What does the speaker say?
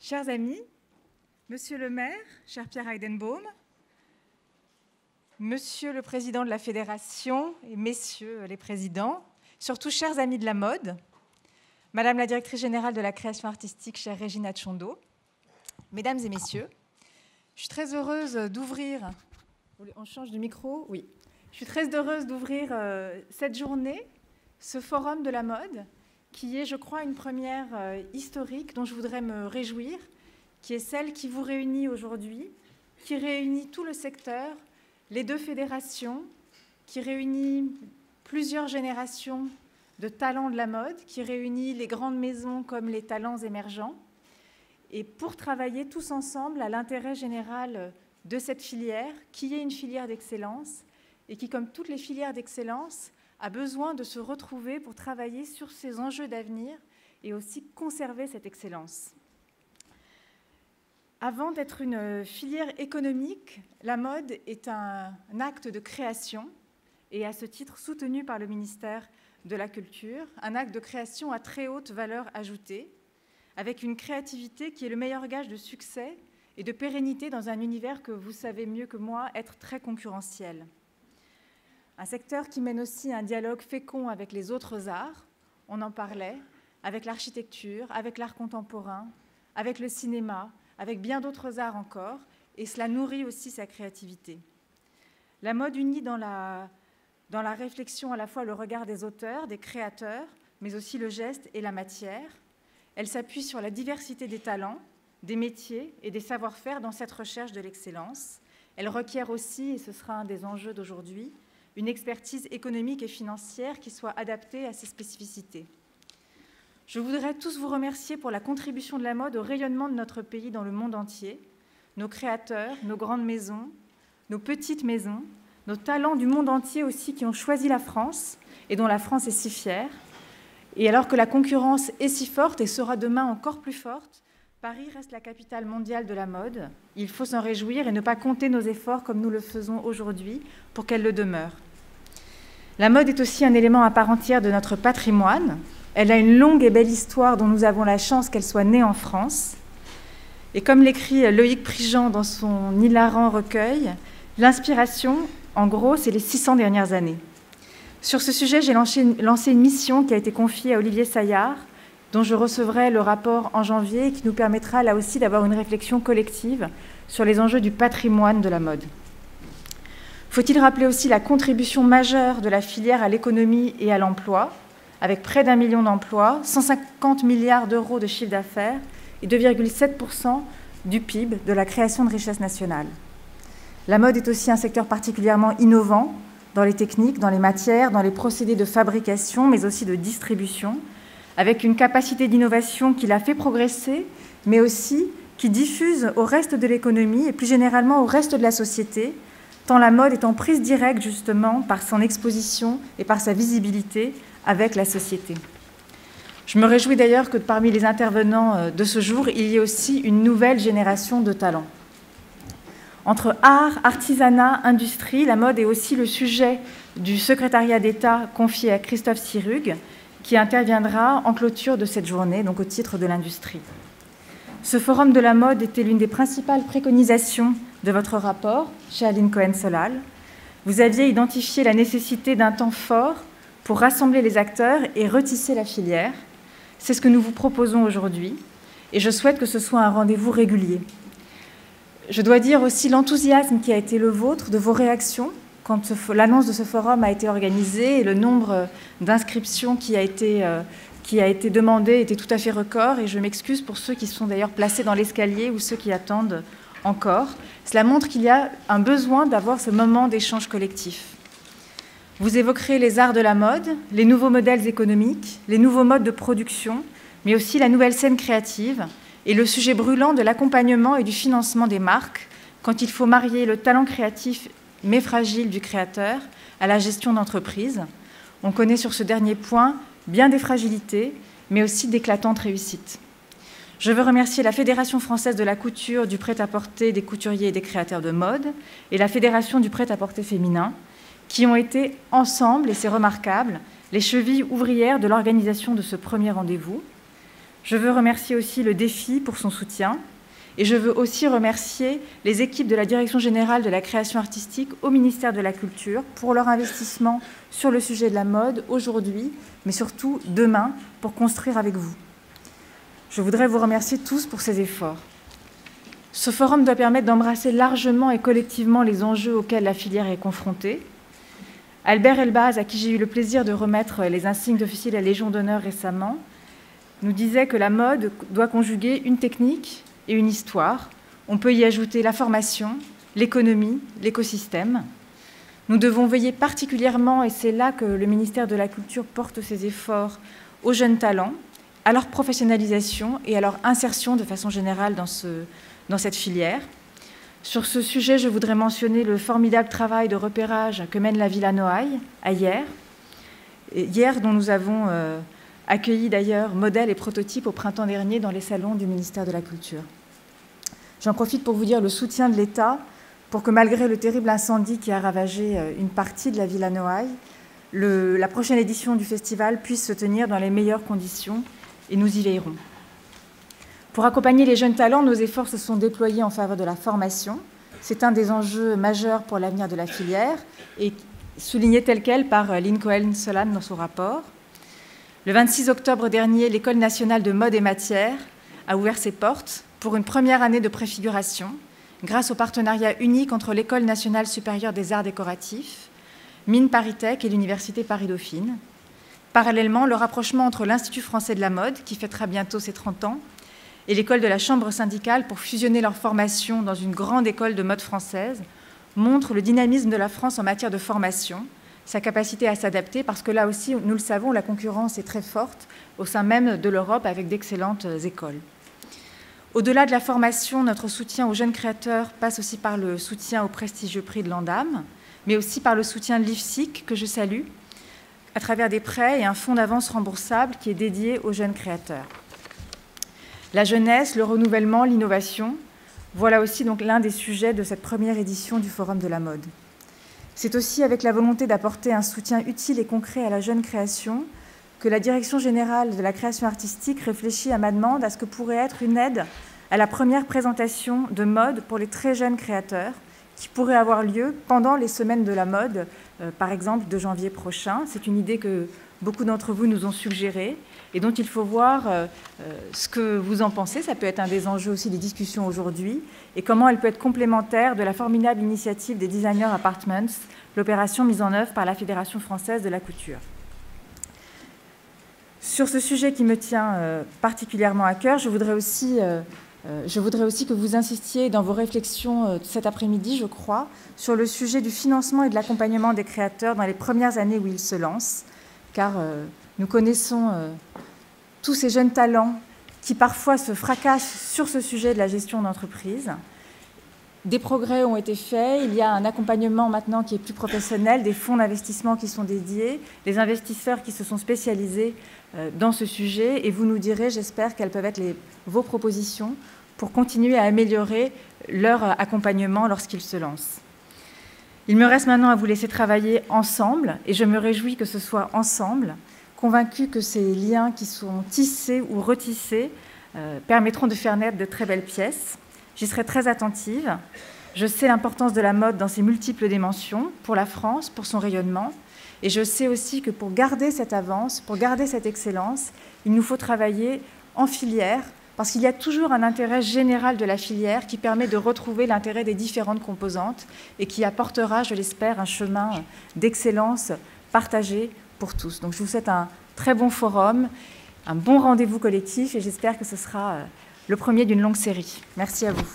Chers amis, Monsieur le maire, cher Pierre Heidenbaum, Monsieur le président de la Fédération et messieurs les présidents, surtout chers amis de la mode, Madame la directrice générale de la création artistique, chère Régina Tchondo, Mesdames et messieurs, je suis très heureuse d'ouvrir... On change de micro? Oui. Je suis très heureuse d'ouvrir cette journée, ce forum de la mode, qui est, je crois, une première historique dont je voudrais me réjouir, qui est celle qui vous réunit aujourd'hui, qui réunit tout le secteur, les deux fédérations, qui réunit plusieurs générations de talents de la mode, qui réunit les grandes maisons comme les talents émergents, et pour travailler tous ensemble à l'intérêt général de cette filière, qui est une filière d'excellence, et qui, comme toutes les filières d'excellence, a besoin de se retrouver pour travailler sur ces enjeux d'avenir et aussi conserver cette excellence. Avant d'être une filière économique, la mode est un acte de création et à ce titre soutenu par le ministère de la Culture, un acte de création à très haute valeur ajoutée, avec une créativité qui est le meilleur gage de succès et de pérennité dans un univers que vous savez mieux que moi être très concurrentiel. Un secteur qui mène aussi un dialogue fécond avec les autres arts, on en parlait, avec l'architecture, avec l'art contemporain, avec le cinéma, avec bien d'autres arts encore, et cela nourrit aussi sa créativité. La mode unit dans la réflexion à la fois le regard des auteurs, des créateurs, mais aussi le geste et la matière. Elle s'appuie sur la diversité des talents, des métiers et des savoir-faire dans cette recherche de l'excellence. Elle requiert aussi, et ce sera un des enjeux d'aujourd'hui, une expertise économique et financière qui soit adaptée à ces spécificités. Je voudrais tous vous remercier pour la contribution de la mode au rayonnement de notre pays dans le monde entier, nos créateurs, nos grandes maisons, nos petites maisons, nos talents du monde entier aussi qui ont choisi la France et dont la France est si fière. Et alors que la concurrence est si forte et sera demain encore plus forte, Paris reste la capitale mondiale de la mode. Il faut s'en réjouir et ne pas compter nos efforts comme nous le faisons aujourd'hui pour qu'elle le demeure. La mode est aussi un élément à part entière de notre patrimoine. Elle a une longue et belle histoire dont nous avons la chance qu'elle soit née en France. Et comme l'écrit Loïc Prigent dans son hilarant recueil, l'inspiration, en gros, c'est les 600 dernières années. Sur ce sujet, j'ai lancé une mission qui a été confiée à Olivier Saillard, dont je recevrai le rapport en janvier et qui nous permettra là aussi d'avoir une réflexion collective sur les enjeux du patrimoine de la mode. Faut-il rappeler aussi la contribution majeure de la filière à l'économie et à l'emploi, avec près d'1 million d'emplois, 150 milliards d'euros de chiffre d'affaires et 2,7% du PIB de la création de richesse nationale. La mode est aussi un secteur particulièrement innovant dans les techniques, dans les matières, dans les procédés de fabrication, mais aussi de distribution, avec une capacité d'innovation qui l'a fait progresser, mais aussi qui diffuse au reste de l'économie et plus généralement au reste de la société, tant la mode est en prise directe justement par son exposition et par sa visibilité avec la société. Je me réjouis d'ailleurs que parmi les intervenants de ce jour, il y ait aussi une nouvelle génération de talents. Entre art, artisanat, industrie, la mode est aussi le sujet du secrétariat d'État confié à Christophe Sirugue, qui interviendra en clôture de cette journée, donc au titre de l'industrie. Ce forum de la mode était l'une des principales préconisations de votre rapport, chère Aline Cohen-Solal. Vous aviez identifié la nécessité d'un temps fort pour rassembler les acteurs et retisser la filière. C'est ce que nous vous proposons aujourd'hui et je souhaite que ce soit un rendez-vous régulier. Je dois dire aussi l'enthousiasme qui a été le vôtre, de vos réactions quand l'annonce de ce forum a été organisée et le nombre d'inscriptions qui a été demandé était tout à fait record et je m'excuse pour ceux qui sont d'ailleurs placés dans l'escalier ou ceux qui attendent encore. Cela montre qu'il y a un besoin d'avoir ce moment d'échange collectif. Vous évoquerez les arts de la mode, les nouveaux modèles économiques, les nouveaux modes de production, mais aussi la nouvelle scène créative et le sujet brûlant de l'accompagnement et du financement des marques quand il faut marier le talent créatif mais fragile du créateur à la gestion d'entreprise. On connaît sur ce dernier point bien des fragilités, mais aussi d'éclatantes réussites. Je veux remercier la Fédération française de la couture, du prêt-à-porter, des couturiers et des créateurs de mode et la Fédération du prêt-à-porter féminin qui ont été ensemble, et c'est remarquable, les chevilles ouvrières de l'organisation de ce premier rendez-vous. Je veux remercier aussi le Défi pour son soutien. Et je veux aussi remercier les équipes de la Direction générale de la création artistique au ministère de la Culture pour leur investissement sur le sujet de la mode aujourd'hui, mais surtout demain, pour construire avec vous. Je voudrais vous remercier tous pour ces efforts. Ce forum doit permettre d'embrasser largement et collectivement les enjeux auxquels la filière est confrontée. Albert Elbaz, à qui j'ai eu le plaisir de remettre les insignes d'officier de la Légion d'honneur récemment, nous disait que la mode doit conjuguer une technique et une histoire. On peut y ajouter la formation, l'économie, l'écosystème. Nous devons veiller particulièrement, et c'est là que le ministère de la Culture porte ses efforts, aux jeunes talents, à leur professionnalisation et à leur insertion de façon générale dans cette filière. Sur ce sujet, je voudrais mentionner le formidable travail de repérage que mène la Villa Noailles à Hyères, dont nous avons accueilli d'ailleurs modèles et prototypes au printemps dernier dans les salons du ministère de la Culture. J'en profite pour vous dire le soutien de l'État pour que, malgré le terrible incendie qui a ravagé une partie de la Villa Noailles, la prochaine édition du festival puisse se tenir dans les meilleures conditions, et nous y veillerons. Pour accompagner les jeunes talents, nos efforts se sont déployés en faveur de la formation. C'est un des enjeux majeurs pour l'avenir de la filière et souligné tel quel par Lynn Cohen-Solan dans son rapport. Le 26 octobre dernier, l'École nationale de mode et matières a ouvert ses portes pour une première année de préfiguration grâce au partenariat unique entre l'École nationale supérieure des arts décoratifs, Mines ParisTech et l'Université Paris-Dauphine. Parallèlement, le rapprochement entre l'Institut français de la mode, qui fêtera bientôt ses 30 ans, et l'école de la Chambre syndicale pour fusionner leur formation dans une grande école de mode française montre le dynamisme de la France en matière de formation, sa capacité à s'adapter, parce que là aussi, nous le savons, la concurrence est très forte au sein même de l'Europe avec d'excellentes écoles. Au-delà de la formation, notre soutien aux jeunes créateurs passe aussi par le soutien au prestigieux prix de l'Andam, mais aussi par le soutien de l'IFSIC, que je salue, à travers des prêts et un fonds d'avance remboursable qui est dédié aux jeunes créateurs. La jeunesse, le renouvellement, l'innovation, voilà aussi donc l'un des sujets de cette première édition du Forum de la mode. C'est aussi avec la volonté d'apporter un soutien utile et concret à la jeune création que la Direction générale de la création artistique réfléchit à ma demande à ce que pourrait être une aide à la première présentation de mode pour les très jeunes créateurs qui pourrait avoir lieu pendant les semaines de la mode, par exemple de janvier prochain. C'est une idée que beaucoup d'entre vous nous ont suggérée et dont il faut voir ce que vous en pensez. Ça peut être un des enjeux aussi des discussions aujourd'hui et comment elle peut être complémentaire de la formidable initiative des Designer Apartments, l'opération mise en œuvre par la Fédération française de la couture. Sur ce sujet qui me tient particulièrement à cœur, je voudrais aussi que vous insistiez dans vos réflexions cet après-midi, je crois, sur le sujet du financement et de l'accompagnement des créateurs dans les premières années où ils se lancent, car nous connaissons tous ces jeunes talents qui parfois se fracassent sur ce sujet de la gestion d'entreprise. Des progrès ont été faits, il y a un accompagnement maintenant qui est plus professionnel, des fonds d'investissement qui sont dédiés, des investisseurs qui se sont spécialisés dans ce sujet, et vous nous direz, j'espère, quelles peuvent être vos propositions pour continuer à améliorer leur accompagnement lorsqu'ils se lancent. Il me reste maintenant à vous laisser travailler ensemble, et je me réjouis que ce soit ensemble, convaincue que ces liens qui sont tissés ou retissés permettront de faire naître de très belles pièces. J'y serai très attentive. Je sais l'importance de la mode dans ses multiples dimensions, pour la France, pour son rayonnement, et je sais aussi que pour garder cette avance, pour garder cette excellence, il nous faut travailler en filière, parce qu'il y a toujours un intérêt général de la filière qui permet de retrouver l'intérêt des différentes composantes et qui apportera, je l'espère, un chemin d'excellence partagé pour tous. Donc je vous souhaite un très bon forum, un bon rendez-vous collectif et j'espère que ce sera le premier d'une longue série. Merci à vous.